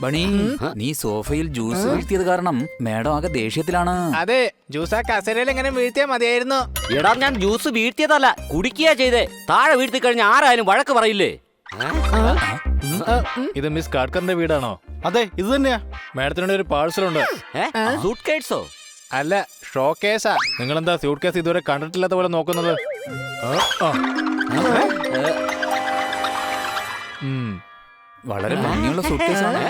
Bunny, നീ സോഫയിൽ juice വീഴ്ത്തിയത് കാരണം മേഡം ആകെ ദേഷ്യത്തിലാണ്. അതെ, ജ്യൂസ് ആ കസേരയിൽ എങ്ങനെ വീഴ്ത്തിയാ മതിയായിരുന്നു. എടാ, ഞാൻ ജ്യൂസ് വീഴ്ത്തിയതല്ല, കുടിക്കുക ചെയ്തേ. താഴെ വീഴ്ത്തി കഴിഞ്ഞ ആരായാലും വഴക്ക് പറയില്ലേ? ഇത് മിസ് കാട്കറിന്റെ വീടാണോ? അതെ, ഇത് തന്നെയാ. മാഡത്തിനോട് ഒരു പാഴ്സൽ ഉണ്ട്. സൂട്ട് കേസോ? അല്ല, ഷോ കേസാ. നിങ്ങളെന്താ സ്യൂട്ട് കേസ് ഇതുവരെ കണ്ടിട്ടില്ലാത്ത പോലെ നോക്കുന്നത്? വളരെ ഭംഗിയുള്ള സൂട്ട്കേസാണ്.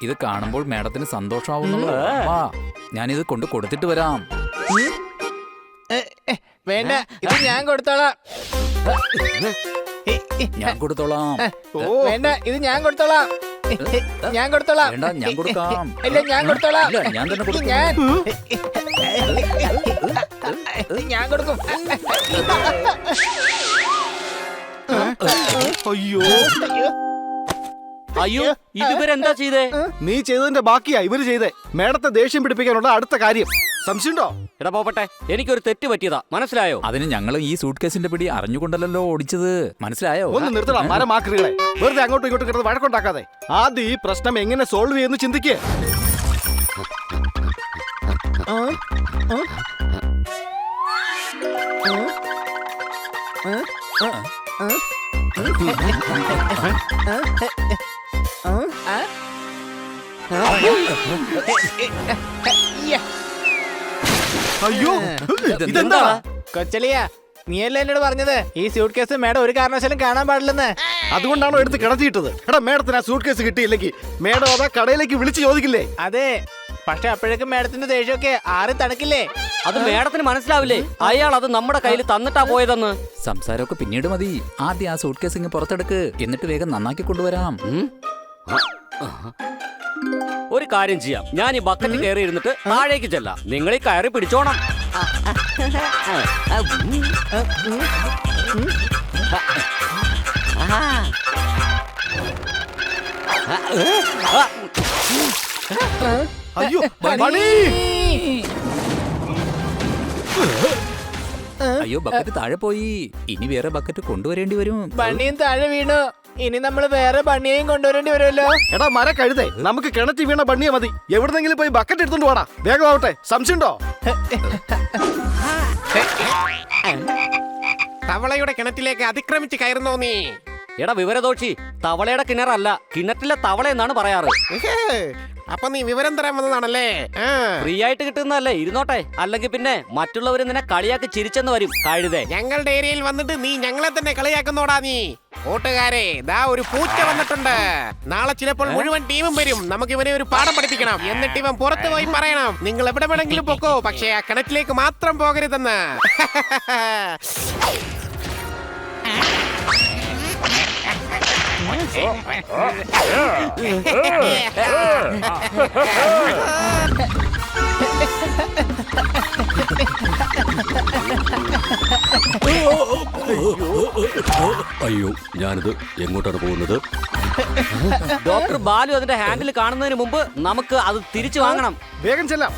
ഇത് കാണുമ്പോൾ മേഡത്തിന് സന്തോഷമാവുന്നുള്ളൂ. ഞാനിത് കൊണ്ട് കൊടുത്തിട്ട് വരാം. വേണ്ട, ഇത് ഞാൻ കൊടുത്തോളാം. ഞാൻ കൊടുത്തോളാം. വേണ്ട, ഇത് ഞാൻ കൊടുത്തോളാം. ഞാൻ കൊടുത്തോളാം. വേണ്ട, ഞാൻ കൊടുക്കാം. ഇല്ല, ഞാൻ കൊടുത്തോളാം. ഇല്ല, ഞാൻ തന്നെ കൊടുക്കും. ഞാൻ കൊടുക്കും. അയ്യോ, അയ്യോ, ഇതുവരെന്താ ചെയ്തേ? നീ ചെയ്തതിന്റെ ബാക്കിയാ ഇവര് ചെയ്തേ. മേഡത്തെ ദേഷ്യം പിടിപ്പിക്കാനുള്ള അടുത്ത കാര്യം. സംശയമുണ്ടോ? എടാ പോപ്പട്ടെ, എനിക്കൊരു തെറ്റ് പറ്റിയതാ, മനസ്സിലായോ? അതിന് ഞങ്ങൾ ഈ സൂട്ട് കേസിന്റെ പിടി അറിഞ്ഞുകൊണ്ടല്ലോ ഓടിച്ചത്, മനസ്സിലായോ? ഒന്ന് നിർത്തടാ മരമാക്രികളെ. വെറുതെ അങ്ങോട്ടും ഇങ്ങോട്ടും കിടന്ന് വഴക്കുണ്ടാക്കാതെ ആദ്യം ഈ പ്രശ്നം എങ്ങനെ സോൾവ് ചെയ്യുന്നു ചിന്തിക്കേ. അയ്യോ, ഇതെന്താ? കൊച്ചലിയ, നീയല്ലേ എന്നോട് പറഞ്ഞത് ഈ സ്യൂട്ട് കേസ് മേഡം ഒരു കാരണവശാലും കാണാൻ പാടില്ലെന്ന്? അതുകൊണ്ടാണോ എടുത്ത് കിടത്തിയിട്ടത്? എടാ, മേഡത്തിന് ആ സൂട്ട് കേസ് കിട്ടിയില്ലെങ്കിൽ മേഡം അതാ കടയിലേക്ക് വിളിച്ച് ചോദിക്കില്ലേ? അതെ, പക്ഷെ അപ്പോഴേക്കും മേഡത്തിന്റെ ദേഷ്യമൊക്കെ ആരും തണുക്കില്ലേ? അത് മേഡത്തിന് മനസ്സിലാവില്ലേ? അയാൾ അത് നമ്മുടെ കയ്യിൽ തന്നിട്ടാ പോയതെന്ന്. സംസാരമൊക്കെ പിന്നീട് മതി. ആദ്യം ആ സൂട്ട് കേസ് ഇങ്ങ് പുറത്തെടുക്ക്, എന്നിട്ട് വേഗം നന്നാക്കി കൊണ്ടുവരാം. ഒരു കാര്യം ചെയ്യാം, ഞാൻ ഈ ബക്കറ്റ് കയറി ഇരുന്നിട്ട് താഴേക്ക് ചെല്ലാം, നിങ്ങൾ ഈ കയറി പിടിച്ചോണം. അയ്യോ, ബണി! അയ്യോ, ബക്കറ്റ് താഴെ പോയി. ഇനി വേറെ ബക്കറ്റ് കൊണ്ടുവരേണ്ടി വരും. ബണ്ണിയും താഴെ വീണു. ഇനി നമ്മൾ വേറെ ബണ്ണിയെയും കൊണ്ടുവരേണ്ടി വരുമല്ലോ. എടാ മര കഴുതേ, നമുക്ക് കിണറ്റി വീണ ബണ്ണിയെ മതി. എവിടെന്നെങ്കിലും പോയി ബക്കറ്റ് എടുത്തോണ്ട് പോടാ, വേഗം ആവട്ടെ. സംശയമുണ്ടോ? തവളയുടെ കിണറ്റിലേക്ക് അതിക്രമിച്ച് കയറുന്നോ നീ? എടാ വിവരദോഷി, തവളയുടെ കിണറല്ല, കിണറ്റിലെ തവള എന്നാണ് പറയാറ്. അപ്പൊ നീ വിവരം തരാൻ വന്നതാണല്ലേ? ഫ്രീ ആയിട്ട് കിട്ടുന്നതല്ലേ, ഇരുന്നോട്ടെ. അല്ലെങ്കിൽ പിന്നെ മറ്റുള്ളവർ നിന്നെ കളിയാക്കി ചിരിച്ചെന്ന് വരും കഴുതേ. ഞങ്ങളുടെ ഏരിയയിൽ വന്നിട്ട് നീ ഞങ്ങളെ തന്നെ കളിയാക്കുന്നോടാ നീ. കൂട്ടുകാരെ, ദാ ഒരു പൂച്ച വന്നിട്ടുണ്ട്. നാളെ ചിലപ്പോൾ മുഴുവൻ ടീമും വരും. നമുക്ക് ഇവനെ ഒരു പാഠം പഠിപ്പിക്കണം. എന്നിട്ട് ഇവൻ പുറത്തു പോയി പറയണം, നിങ്ങൾ എവിടെ വേണമെങ്കിലും പൊക്കോ, പക്ഷേ ആ കിണറ്റിലേക്ക് മാത്രം പോകരുതെന്ന്. അയ്യോ, ഞാനിത് എങ്ങോട്ടാണ് പോകുന്നത്? ഡോക്ടർ ബാലു അതിന്റെ ഹാൻഡിൽ കാണുന്നതിന് മുമ്പ് നമുക്ക് അത് തിരിച്ചു വാങ്ങണം. വേഗം ചെല്ലാം.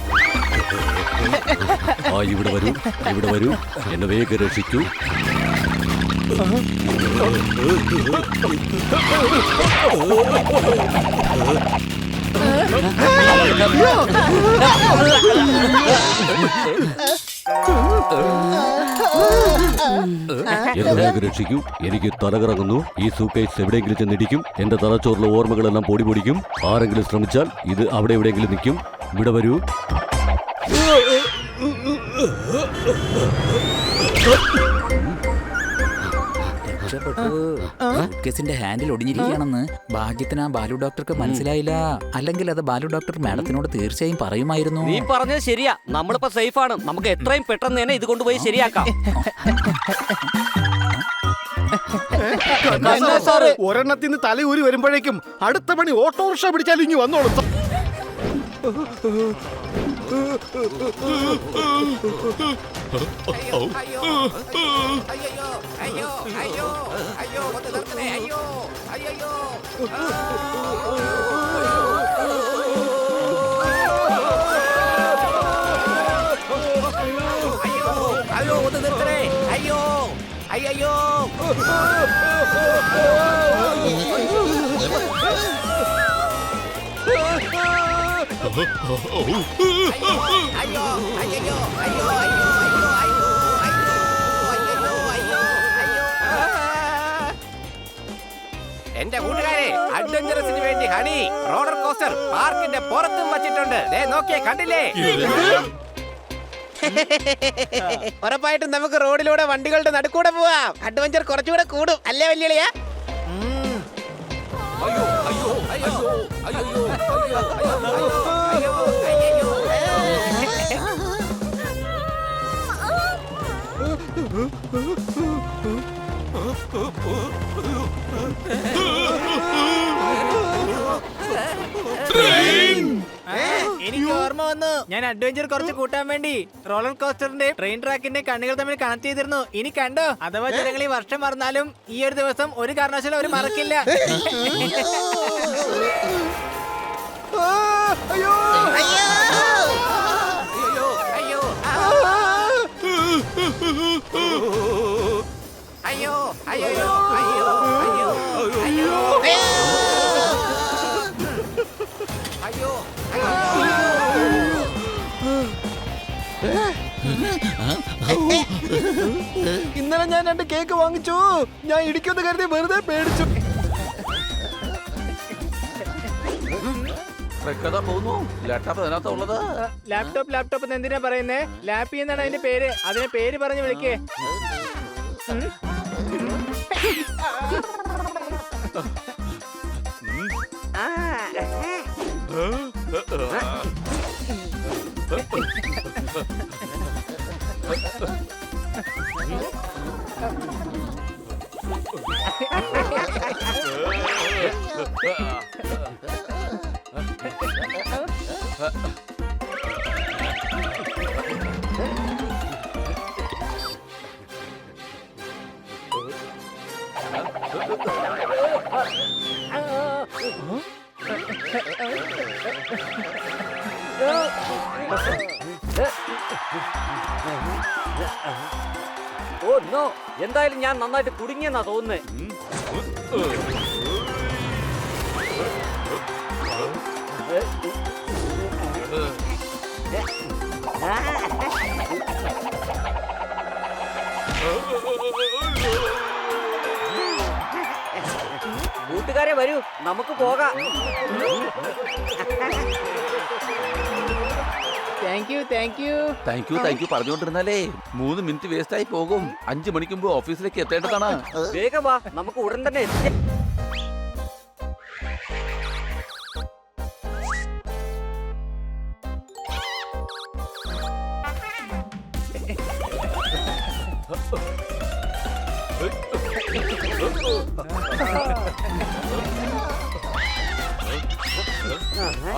ഇവിടെ വരൂ, ഇവിടെ വരൂ, എന്നെ വേഗം രക്ഷിക്കൂ. എന്നെ വേഗം രക്ഷിക്കൂ, എനിക്ക് തലകറങ്ങുന്നു. ഈ സൂക്കേസ് എവിടെയെങ്കിലും ചെന്നിടിക്കും. എന്റെ തലച്ചോറിലെ ഓർമ്മകളെല്ലാം പൊടി പൊടിക്കും. ആരെങ്കിലും ശ്രമിച്ചാൽ ഇത് അവിടെ എവിടെയെങ്കിലും നിൽക്കും. ഇവിടെ വരൂ. കേസിന്റെ ഹാൻഡിൽ ഒടിഞ്ഞിരിക്കുകയാണെന്ന് ഭാഗ്യത്തിന് ആ ബാലു ഡോക്ടർക്ക് മനസ്സിലായില്ല. അല്ലെങ്കിൽ അത് ബാലു ഡോക്ടർ മാഡത്തിനോട് തീർച്ചയായും പറയുമായിരുന്നു. നീ പറഞ്ഞത് ശരിയാ, നമ്മളിപ്പോ സേഫ് ആണ്. നമുക്ക് എത്രയും പെട്ടെന്ന് തന്നെ ഇത് കൊണ്ടുപോയി ശരിയാക്കാം. ഒരെണ്ണത്തിന് തലയൂരി വരുമ്പോഴേക്കും അടുത്ത പണി ഓട്ടോറിക്ഷ പിടിച്ചാലും ഇനി വന്നോളും. അയ്യോ, എന്റെ കൂട്ടുകാരെ, അഡ്വഞ്ചറസിന് വേണ്ടി ഹണി റോളർ കോസ്റ്റർ പാർക്കിന്റെ പുറത്തും വച്ചിട്ടുണ്ട്. ദേ നോക്കിയേ, കണ്ടില്ലേ? ഉറപ്പായിട്ടും നമുക്ക് റോഡിലൂടെ വണ്ടികളുടെ നടുക്കൂടെ പോവാം. അഡ്വഞ്ചർ കുറച്ചുകൂടെ കൂടും, അല്ലേ വല്യളിയാ? എനിക്ക് ഓർമ്മ വന്നു. ഞാൻ അഡ്വഞ്ചർ കുറച്ച് കൂട്ടാൻ വേണ്ടി റോളർ കോസ്റ്ററിന്റെ ട്രെയിൻ ട്രാക്കിന്റെ കണ്ണുകൾ തമ്മിൽ കണക്ട് ചെയ്തിരുന്നു. ഇനി കണ്ടോ? അഥവാ ജനങ്ങൾ ഈ വർഷം മറന്നാലും ഈ ഒരു ദിവസം ഒരു കാരണവശാലും അവർ മറക്കില്ല. അയ്യോ അയ്യോ അയ്യോ അയ്യോ അയ്യോ അയ്യോ ഇന്നലെ ഞാൻ 2 കേക്ക് വാങ്ങിച്ചു. ഞാൻ ഇടിക്കുമെന്ന് കരുതി വെറുതെ പേടിച്ചു. ലാപ്ടോപ്പ് എന്തിനാ പറയുന്നേ? ലാപ്പി എന്നാണ് അതിന്റെ പേര്. അതിനെ പേര് പറഞ്ഞ് വിളിക്കേ. ഓ നോ, എന്തായാലും ഞാൻ നന്നായിട്ട് കുടുങ്ങിയെന്നാ തോന്നുന്നേ. കൂട്ടുകാരെ വരൂ, നമുക്ക് പോകാം. താങ്ക് യു പറഞ്ഞുകൊണ്ടിരുന്നാലേ 3 മിനിറ്റ് വേസ്റ്റ് ആയി പോകും. 5 മണിക്ക് മുമ്പ് ഓഫീസിലേക്ക് എത്തേണ്ടതാണ്. വേഗം വാ, നമുക്ക് ഉടൻ തന്നെ എത്തി.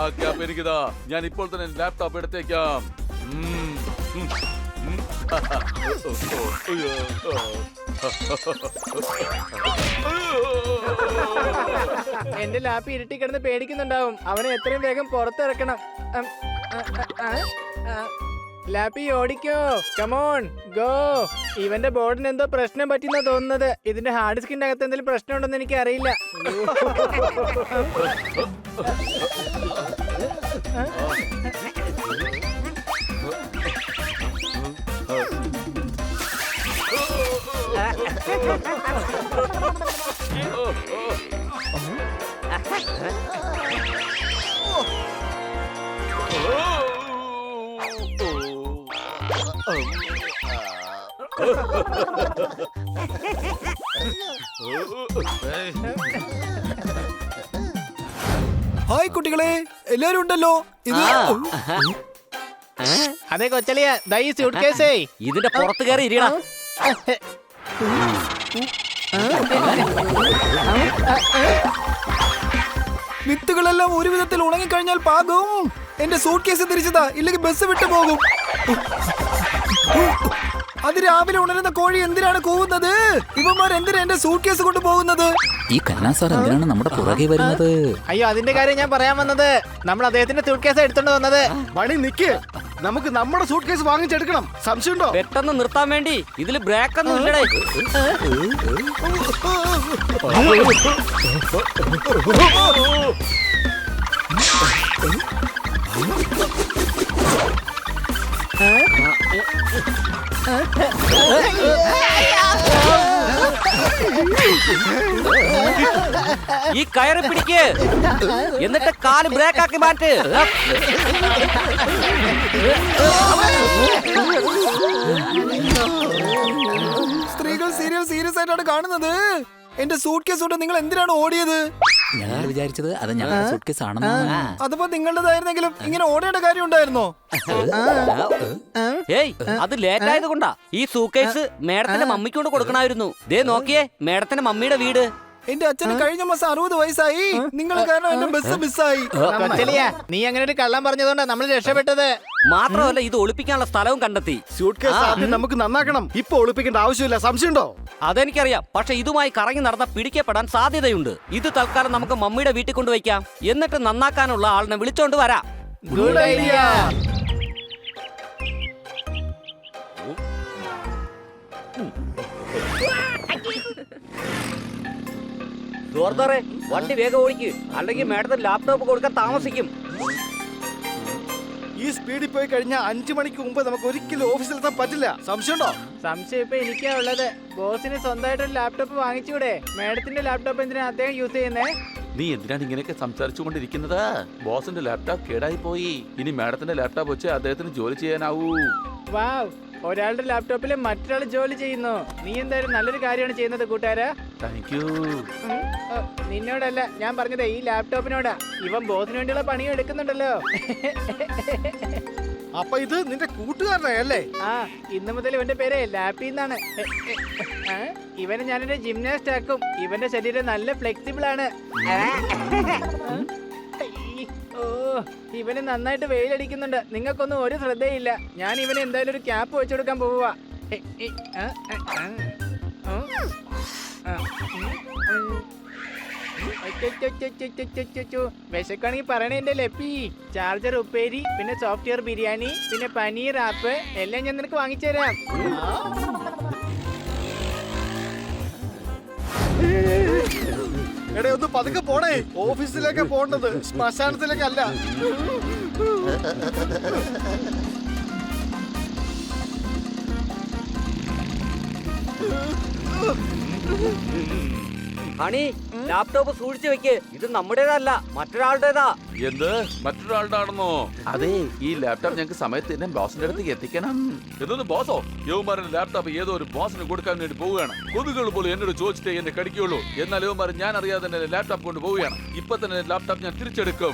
ആ ക്യാപ്പ് എനിക്കിതാ. ഞാൻ ഇപ്പോൾ തന്നെ ലാപ്ടോപ്പ് എടുത്തേക്കാം. എന്റെ ലാപ്പി ഇരുട്ടി കിടന്ന് പേടിക്കുന്നുണ്ടാവും. അവനെ എത്രയും വേഗം പുറത്തിറക്കണം. ലാപ്പി ഓടിക്കോ, കമോൺ ഗോ. ഇവന്റെ ബോർഡിന് എന്തോ പ്രശ്നം പറ്റിയെന്നാ തോന്നുന്നത്. ഇതിന്റെ ഹാർഡ് ഡിസ്കിന്റെ അകത്ത് എന്തെങ്കിലും പ്രശ്നം ഉണ്ടെന്ന് എനിക്ക് അറിയില്ല. ഹായ് കുട്ടികളെ, എല്ലാരും ഉണ്ടല്ലോ. ഇത് അതെ കൊച്ചളിയ, ദാ ഈ സ്യൂട്ട് കേസേ. ഇതിന്റെ പുറത്ത് കയറി ഇരിയടാ. വിത്തുകളെല്ലാം ഒരു വിധത്തിൽ ഉണങ്ങിക്കഴിഞ്ഞാൽ പാകും. എന്റെ സൂട്ട് കേസ് തിരിച്ചതാ, ഇല്ലെങ്കിൽ ബസ് വിട്ടു പോകും. അത് രാവിലെ ഉണരുന്ന കോഴി എന്തിനാണ് കൂവുന്നത്? ഇവന്മാർ എന്തിനാ എന്റെ സൂട്ട് കേസ് കൊണ്ട് പോകുന്നത്? ഈ കന്നാ സാർ എന്തിനാണ് നമ്മുടെ പുറകെ വരുന്നത്? അയ്യോ, അതിന്റെ കാര്യം ഞാൻ പറയാൻ വന്നത്. നമ്മൾ അദ്ദേഹത്തിന്റെ സ്യൂട്ട് കേസ് എടുത്തോണ്ട് വന്നത്. പണി നിക്ക്, നമുക്ക് നമ്മുടെ സൂട്ട് കേസ് വാങ്ങിച്ചെടുക്കണം. സംശയമുണ്ടോ? പെട്ടെന്ന് നിർത്താൻ വേണ്ടി ഇതില് ബ്രേക്ക് ഒന്നും ഇല്ലടേ. ഈ കയറി പിടിക്ക്, എന്നിട്ട് കാല് ബ്രേക്ക് ആക്കി മാറ്റ്. സ്ത്രീകൾ സീരിയൽ സീരിയസ് ആയിട്ടാണ് കാണുന്നത്. എന്റെ സൂട്ട് കേസ് കൊണ്ട് നിങ്ങൾ എന്തിനാണ് ഓടിയത്? ഞങ്ങൾ വിചാരിച്ചത് അത് ഞങ്ങളുടെ സൂട്ട് കേസ് ആണെന്ന്. അതിപ്പോ നിങ്ങളുടേതായിരുന്നെങ്കിലും ഇങ്ങനെ ഓടേണ്ട കാര്യം ഉണ്ടായിരുന്നോ? ഏയ്, അത് ലേറ്റ് ആയത് കൊണ്ടാ. ഈ സൂക്കേസ് മേഡത്തിന്റെ മമ്മിക്ക് കൊണ്ട് കൊടുക്കണമായിരുന്നു. ദേ നോക്കിയേ, മേഡത്തിന്റെ മമ്മിയുടെ വീട്. എന്റെ അച്ഛന് കഴിഞ്ഞ മാസം 60 വയസ്സായി. നിങ്ങൾ കാരണം എന്റെ ബസ് മിസ്സായി. കൊച്ചലിയ, നീ അങ്ങനെ ഒരു കള്ളം പറഞ്ഞതുകൊണ്ടാ നമ്മൾ രക്ഷപ്പെട്ടത്. മാത്രമല്ല, ഇത് ഒളിപ്പിക്കാനുള്ള സ്ഥലവും കണ്ടെത്തി. സ്യൂട്ട് കേസ് ആദ്യം നമുക്ക് നന്നാക്കണം. ഇപ്പൊ ഒളിപ്പിക്കേണ്ട ആവശ്യമില്ല. സംശയമുണ്ടോ? അതെനിക്കറിയാം, പക്ഷെ ഇതുമായി കറങ്ങി നടന്ന പിടിക്കപ്പെടാൻ സാധ്യതയുണ്ട്. ഇത് തൽക്കാലം നമുക്ക് മമ്മിയുടെ വീട്ടിൽ കൊണ്ടുവയ്ക്കാം. എന്നിട്ട് നന്നാക്കാനുള്ള ആളിനെ വിളിച്ചോണ്ട് വരാം. Good idea. ജോർദാറെ, വണ്ടി വേഗം ഓടിക്ക്, അല്ലെങ്കിൽ മേഡത്തിന് ലാപ്ടോപ്പ് കൊടുക്കാൻ താമസിക്കും. ഈ സ്പീഡിൽ പോയി കഴിഞ്ഞാൽ 5 മണിക്ക് മുമ്പ് നമുക്ക് ഒരിക്കലും ഓഫീസിലെത്താൻ പറ്റില്ല. സംശയമുണ്ടോ? സംശയം ഇപ്പൊ എനിക്കാ ഉള്ളത്. ബോസിന് സ്വന്തമായിട്ട് ഒരു ലാപ്ടോപ്പ് വാങ്ങിച്ചൂടെ? മേഡത്തിന്റെ ലാപ്ടോപ്പ് എന്തിനാ അദ്ദേഹം യൂസ് ചെയ്യുന്നേ? നീ എന്തിനാണ് ഇങ്ങനെയൊക്കെ സംസാരിച്ചുകൊണ്ടിരിക്കുന്നത്? ബോസിന്റെ ലാപ്ടോപ്പ് കേടായി പോയി. ഇനി മാഡത്തിന്റെ ലാപ്ടോപ്പ് വെച്ച് അദ്ദേഹത്തിന് ജോലി ചെയ്യാനാവൂ. വാവ്, ഒരാളുടെ ലാപ്ടോപ്പിൽ മറ്റൊരാൾ ജോലി ചെയ്യുന്നു. നീ എന്തായാലും നല്ലൊരു കാര്യമാണ് ചെയ്യുന്നത് കൂട്ടുകാരാ. Thank you. നിന്നോടല്ല ഞാൻ പറഞ്ഞത്, ഈ ലാപ്ടോപ്പിനോടാ. ഇവൻ ബോസിന് വേണ്ടിയുള്ള പണിയും എടുക്കുന്നുണ്ടല്ലോ. അപ്പൊ ഇത് നിന്റെ കൂട്ടുകാരനെ അല്ലേ? ആ, ഇന്ന് മുതൽ ഇവന്റെ പേര് ലാപ്പി എന്നാണ്. ഇവന് ഞാനൊരു ജിംനാസ്റ്റ് ആക്കും. ഇവന്റെ ശരീരം നല്ല ഫ്ലെക്സിബിൾ ആണ്. ഓ, ഇവന് നന്നായിട്ട് വെയിലടിക്കുന്നുണ്ട്. നിങ്ങൾക്കൊന്നും ഒരു ശ്രദ്ധയില്ല. ഞാൻ ഇവന് എന്തായാലും ഒരു ക്യാപ്പ് വെച്ചു കൊടുക്കാൻ പോവുക. വിശക്കാണെങ്കിൽ പറയണേ എന്റെ ലപ്പി. ചാർജർ ഉപ്പേരി, പിന്നെ സോഫ്റ്റ്വെയർ ബിരിയാണി, പിന്നെ പനീർ ആപ്പ് എല്ലാം ഞാൻ നിനക്ക് വാങ്ങിച്ചു തരാം. എടേ, ഒന്ന് പതുക്കെ പോണേ. ഓഫീസിലേക്ക് പോണ്ടത്, ശ്മശാനത്തിലേക്കല്ല. ഹണി, ലാപ്ടോപ്പ് സൂക്ഷിച്ചു വെക്ക്. ഇത് നമ്മുടേതല്ല, മറ്റൊരാളുടേതാ. എന്ത്? മറ്റൊരാളുടെ ആണെന്നോ? അതെ, ഈ ലാപ്ടോപ്പ് ഞങ്ങൾക്ക് സമയത്ത് തന്നെ ബോസിന്റെ അടുത്തേക്ക് എത്തിക്കണം. എന്തോന്ന് ബോസോ? യവന്മാരുടെ ലാപ്ടോപ്പ് ഏതോ ഒരു ബോസിന് കൊടുക്കാൻ വേണ്ടി പോവുകയാണ്. കൊതുകുകൾ പോലും എന്നോട് ചോദിച്ചിട്ടേ എന്നെ കടിക്കുള്ളൂ. എന്നാൽ യവന്മാർ ഞാൻ അറിയാതെ തന്നെ ലാപ്ടോപ്പ് കൊണ്ട് പോവുകയാണ്. ഇപ്പൊ തന്നെ ലാപ്ടോപ്പ് ഞാൻ തിരിച്ചെടുക്കും.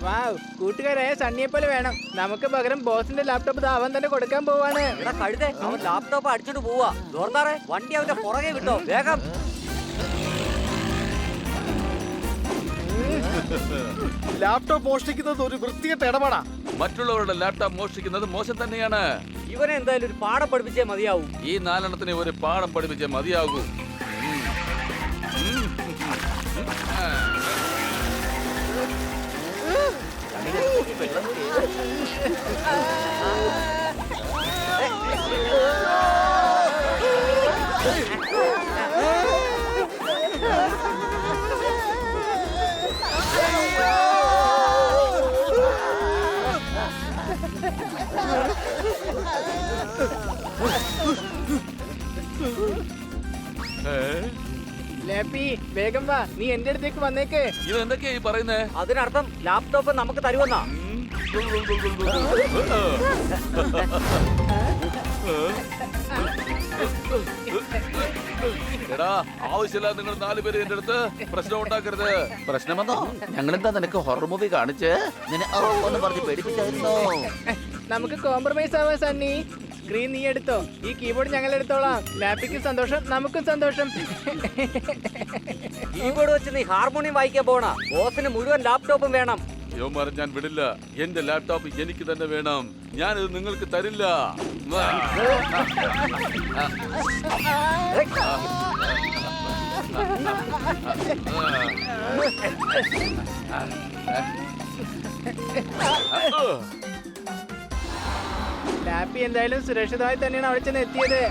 വാവ്, കൂട്ടുകാരായ സണ്ണിയെ പോലെ വേണം. നമുക്ക് പകരം ബോസിന്റെ ലാപ്ടോപ്പ് അവൻ തന്നെ കൊടുക്കാൻ പോവാണ്. എടാ കഴുതേ, അവൻ ലാപ്ടോപ്പ് അടിച്ചോണ്ട് പോവാ. ജോർദാറെ, വണ്ടി അവന്റെ പുറകെ വിട്ടോ, വേഗം. ലാപ്ടോപ്പ് മോഷ്ടിക്കുന്നത് ഒരു വൃത്തികെട്ട ഇടപാടാ. മറ്റുള്ളവരുടെ ലാപ്ടോപ്പ് മോഷ്ടിക്കുന്നത് മോശം തന്നെയാണ്. ഇവനെ എന്തായാലും ഒരു പാഠം പഠിപ്പിച്ചേ മതിയാവും. ഈ 4 എണ്ണത്തിന് ഒരു പാഠം പഠിപ്പിച്ചേ മതിയാകൂ. ലാപ്പി, വേഗം വാ. നീ എന്റെ അടുത്തേക്ക് വന്നേക്ക്. ഇത് എന്തൊക്കെയാ ഈ പറയുന്നേ? അതിനർത്ഥം ലാപ്ടോപ്പ് നമുക്ക് തരുമെന്നാ. എടാ, ആവശ്യമില്ലാതെ നിങ്ങൾ 4 പേര് എന്റെ അടുത്ത് പ്രശ്നം ഉണ്ടാക്കരുത്. പ്രശ്നമെന്നോ? ഞങ്ങളെന്താ നിനക്ക് ഹൊറർ മൂവി കാണിച്ച് ഒന്ന് പറഞ്ഞ് പേടിപ്പിച്ചായിരുന്നോ? നമുക്ക് കോംപ്രമൈസ് ആവാൻ സണ്ണി. സ്ക്രീൻ നീ എടുത്തോ, ഈ കീബോർഡ് ഞങ്ങൾ എടുത്തോളാം. ലാപ്പിക്കും സന്തോഷം, നമുക്കും സന്തോഷം. കീബോർഡ് വെച്ച് നീ ഹാർമോണിയം വായിക്കാൻ പോണ. ബോസിന് മുഴുവൻ ലാപ്ടോപ്പും വേണം. യവന്മാരെ ഞാൻ വിടില്ല. എന്റെ ലാപ്ടോപ്പ് എനിക്ക് തന്നെ വേണം. ഞാനിത് നിങ്ങൾക്ക് തരില്ല. ലാപ്പി എന്തായാലും സുരക്ഷിതമായി തന്നെയാണ് അവിടെ ചെന്ന് എത്തിയത്.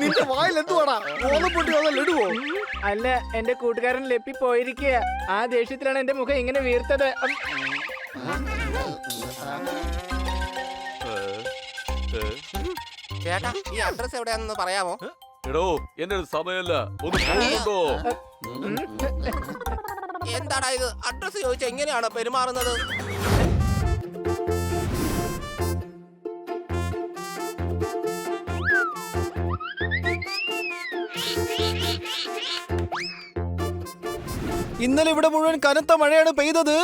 നിന്റെ വായിൽ എന്തുവാടാ ഓലപ്പൊട്ടി അതോ ലഡുവോ? അല്ല, എന്റെ കൂട്ടുകാരൻ ലെപ്പി പോയിരിക്കുക. ആ ദേഷ്യത്തിലാണ് എന്റെ മുഖം ഇങ്ങനെ വീർത്തത്. ചേട്ടാ, ഈ അഡ്രസ് എവിടെയാണെന്ന് പറയാമോ? എടോ എന്റെ ഒരു സമയമല്ല, ഒന്ന് പോകുന്നുണ്ടോ? എന്താടാ ഇത്? അഡ്രസ് ചോദിച്ചാൽ എങ്ങനെയാണ് പെരുമാറുന്നത്? ഇന്നലെ ഇവിടെ മുഴുവൻ കനത്ത മഴയാണ് പെയ്തത്.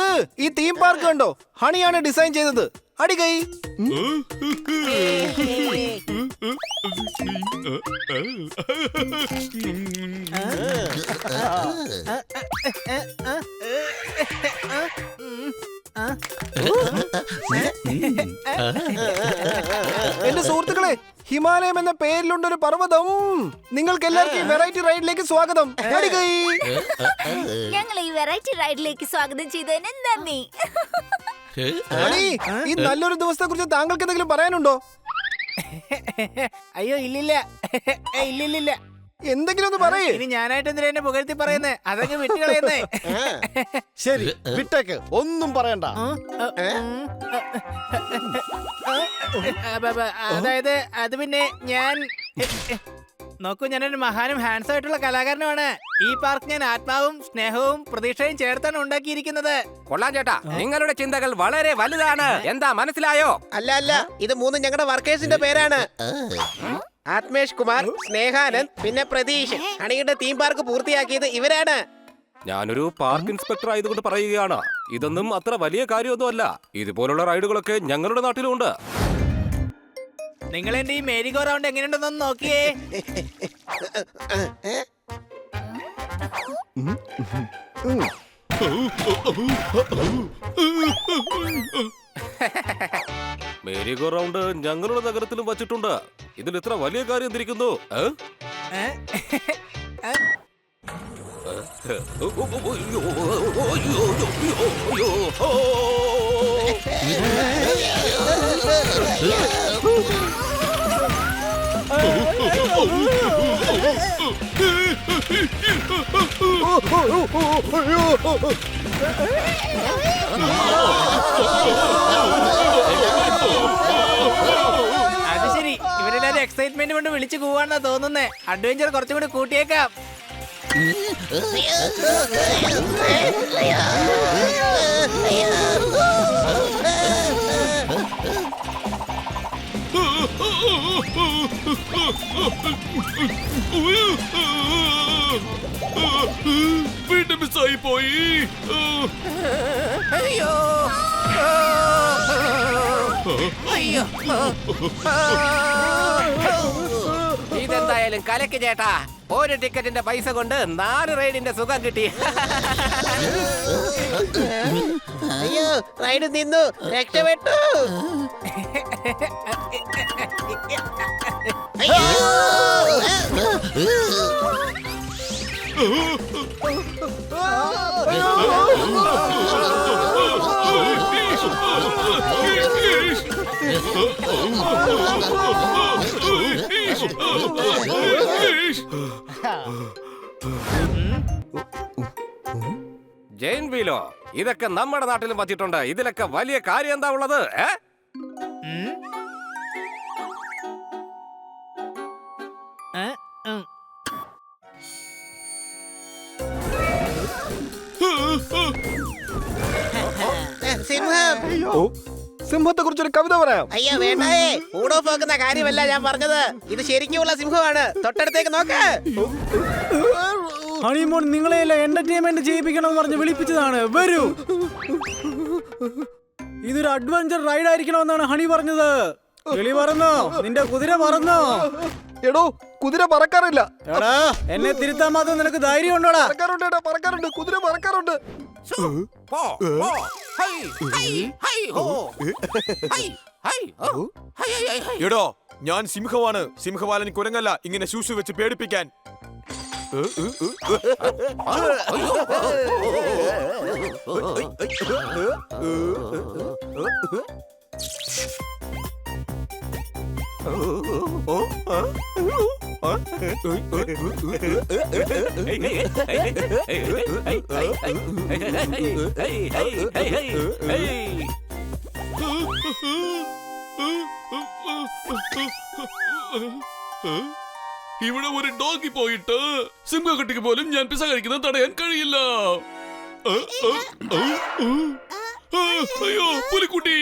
ഈ തീം പാർക്ക് കണ്ടോ? ഹണിയാണ് ഡിസൈൻ ചെയ്തത്. അടി കൈ. എന്റെ സുഹൃത്തുക്കളെ, ഹിമാലയം എന്ന പേരിലുണ്ടൊരു പർവ്വതം. നിങ്ങൾക്ക് എല്ലാവർക്കും വെറൈറ്റി റൈഡിലേക്ക് സ്വാഗതം. അടി കൈ. ഞങ്ങൾ ഈ വെറൈറ്റി റൈഡിലേക്ക് സ്വാഗതം ചെയ്തതിന് നന്ദി. അടി, ഈ നല്ലൊരു ദിവസത്തെ കുറിച്ച് താങ്കൾക്ക് എന്തെങ്കിലും പറയാനുണ്ടോ? അയ്യോ, ഇല്ലില്ല. ഇല്ലില്ല. എന്തെങ്കിലും ഒന്ന് പറയേ. ഇനി ഞാനായിട്ട് എന്തിനാ എന്നെ പുകഴ്ത്തി പറയുന്നേ? അതൊക്കെ വിട്ടുകളയുന്നേ. ശരി, വിട്ടേക്ക്, ഒന്നും പറയണ്ട. അതായത് അത് പിന്നെ ഞാൻ നോക്കൂ, ഞാനൊരു മഹാനും ഹാൻഡ്സം ആയിട്ടുള്ള കലാകാരനുമാണ്. ഈ പാർക്ക് ഞാൻ ആത്മാവും സ്നേഹവും പ്രതീക്ഷയും ചേർത്താണ് ഉണ്ടാക്കിയിരിക്കുന്നത്. കൊള്ളാം ചേട്ടാ, നിങ്ങളുടെ ചിന്തകൾ വളരെ വലുതാണ്. എന്താ മനസ്സിലായോ? അല്ല, ഇത് മൂന്നും ഞങ്ങളുടെ വർക്കേഴ്സിന്റെ പേരാണ്. ആത്മേഷ് കുമാർ, സ്നേഹാനന്ദ്, പിന്നെ പ്രതീഷ്. ഹണിയുടെ തീം പാർക്ക് പൂർത്തിയാക്കിയത് ഇവരാണ്. ഞാനൊരു പാർക്ക് ഇൻസ്പെക്ടർ ആയതുകൊണ്ട് പറയുകയാണ്, ഇതൊന്നും അത്ര വലിയ കാര്യമൊന്നുമല്ല. ഇതുപോലുള്ള റൈഡുകളൊക്കെ ഞങ്ങളുടെ നാട്ടിലുണ്ട്. നിങ്ങൾ എന്റെ ഈ മേരി ഗോ റൗണ്ട് എങ്ങനെയുണ്ടെന്നൊന്ന് നോക്കിയേ. മേരി ഗോ റൗണ്ട് ഞങ്ങളുടെ നഗരത്തിലും വച്ചിട്ടുണ്ട്. ഇതിൽ ഇത്ര വലിയ കാര്യം എന്തിരിക്കുന്നു? അത് ശരി, ഇവരെല്ലാരും എക്സൈറ്റ്മെന്റ് കൊണ്ട് വിളിച്ചു പോവാന്നാ തോന്നുന്നേ. അഡ്വഞ്ചർ കുറച്ചും കൂടി കൂട്ടിയേക്കാം. വീണ്ടും മിസ്സായി പോയി. അയ്യോ, അയ്യോ, ഇതെന്തായാലും കലക്ക് ചേട്ടാ. ഒരു ടിക്കറ്റിന്റെ പൈസ കൊണ്ട് 4 റൈഡിന്റെ സുഖം കിട്ടി. അയ്യോ, റൈഡ് നിന്നു, രക്ഷപ്പെട്ടു. ജെയിൻ വീലോ, ഇതൊക്കെ നമ്മുടെ നാട്ടിലും വച്ചിട്ടുണ്ട്. ഇതിലൊക്കെ വലിയ കാര്യം എന്താ ഉള്ളത്? സിംഹം. സിംഹത്തെ കുറിച്ചൊരു കവിത പറയാം. അയ്യോ വേണ്ടേ, മൂഡ് ഓഫ് ആക്കുന്ന കാര്യമല്ല ഞാൻ പറഞ്ഞത്. ഇത് ശരിക്കുമുള്ള സിംഹമാണ്. തൊട്ടടുത്തേക്ക് നോക്ക്. ഹണിമൂൺ നിങ്ങളെയല്ല എന്റർടൈൻമെന്റ് ചെയ്യിപ്പിക്കണം പറഞ്ഞ് വിളിപ്പിച്ചതാണ്. വരൂ. ഇതൊരു അഡ്വഞ്ചർ റൈഡ് ആയിരിക്കണമെന്നാണ് ഹണി പറഞ്ഞത്. കിളി പറന്നോ? നിന്റെ കുതിര പറന്നോ? എടോ, കുതിര പറക്കാറില്ല. എടാ, എന്നെ തിരുത്താൻ മാത്രം നിനക്ക് ധൈര്യം ഉണ്ടോടാ? പറക്കാറുണ്ട് ഏട്ടാ, പറക്കാറുണ്ട്. കുതിര പറക്കാറുണ്ട്. എടോ, ഞാൻ സിംഹമാണ്. സിംഹവാലൻ കുരങ്ങല്ല ഇങ്ങനെ ശൂശു വെച്ച് പേടിപ്പിക്കാൻ. ഇവിടെ ഒരു ഡോഗി പോയിട്ട് സിംഹക്കുട്ടിക്ക് പോലും ഞാൻ പിസ കഴിക്കുന്നത് തടയാൻ കഴിയില്ല. അയ്യോ പുലിക്കുട്ടി.